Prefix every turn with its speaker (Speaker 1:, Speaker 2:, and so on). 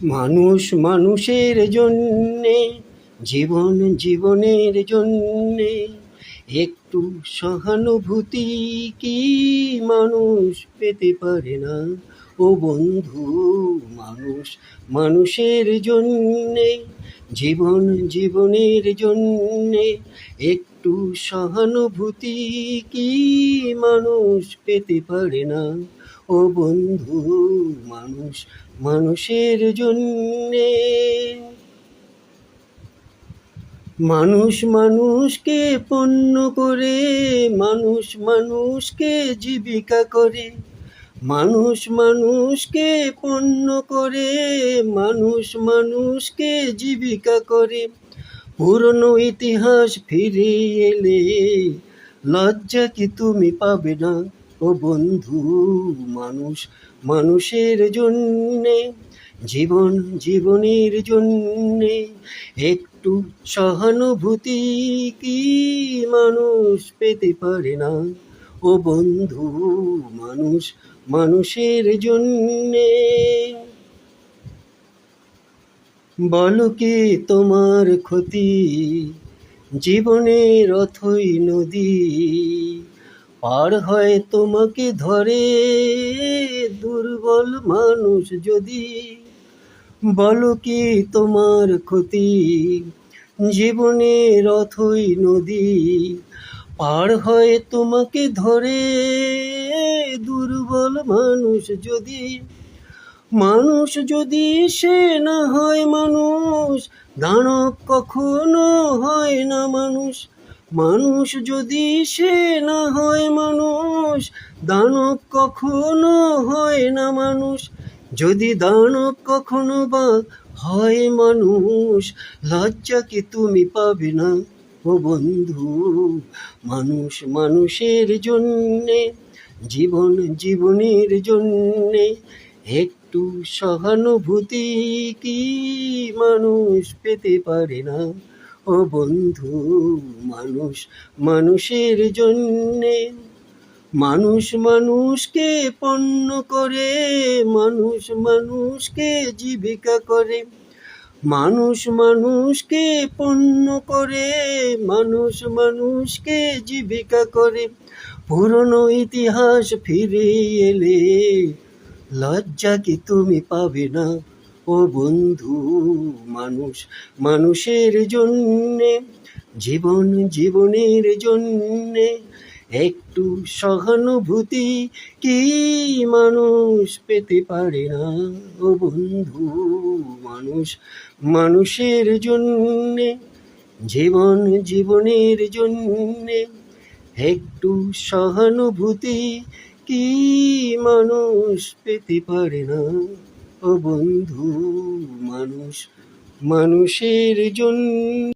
Speaker 1: মানুষ মানুষের জন্যে, জীবন জীবনের জন্যে একটু সহানুভূতি কি মানুষ পেতে পারে না? ও বন্ধু, মানুষ মানুষের জন্যে, জীবন জীবনের জন্যে একটু সহানুভূতি কি মানুষ পেতে পারে না? ও বন্ধু, মানুষ মানুষের জন্যে। মানুষ মানুষকে পণ্য করে, মানুষ মানুষকে জীবিকা করে, মানুষ মানুষকে পণ্য করে, মানুষ মানুষকে জীবিকা করে। পুরনো ইতিহাস ফিরে এলে লজ্জা কি তুমি পাবে না? ও বন্ধু, মানুষ মানুষের জন্যে, জীবন জীবনের জন্যে একটু সহানুভূতি কি মানুষ পেতে পারে না? ও বন্ধু, মানুষ মানুষের জন্যে। বলো কি তোমার ক্ষতি, জীবনের অথই নদী পার হয় তোমাকে ধরে দুর্বল মানুষ যদি। বলো কি তোমার ক্ষতি, জীবনের অথই নদী পার হয় তোমাকে ধরে দুর্বল মানুষ যদি। মানুষ যদি সে না হয় মানুষ, দানব কখনো হয় না মানুষ। মানুষ যদি সে না হয় মানুষ, দানব কখনো হয় না মানুষ। যদি দানব কখনো বা হয় মানুষ, লজ্জা কি তুমি পাবে না? ও বন্ধু, মানুষ মানুষের জন্যে, জীবন জীবনের জন্যে একটু সহানুভূতি কি মানুষ পেতে পারে না? ও বন্ধু, মানুষ মানুষের জন্যে। মানুষ মানুষকে পণ্য করে, মানুষ মানুষকে জীবিকা করে, মানুষ মানুষকে পণ্য করে, মানুষ মানুষকে জীবিকা করে। পুরনো ইতিহাস ফিরে এলে লজ্জা কি তুমি পাবে না? ও বন্ধু, মানুষ মানুষের জন্যে, জীবন জীবনের জন্যে একটু সহানুভূতি কি মানুষ পেতে পারে না? ও বন্ধু, মানুষ মানুষের জন্যে, জীবন জীবনের জন্যে একটু সহানুভূতি কি মানুষ পেতে পারে না? ও বন্ধু, মানুষ মানুষের জন্য।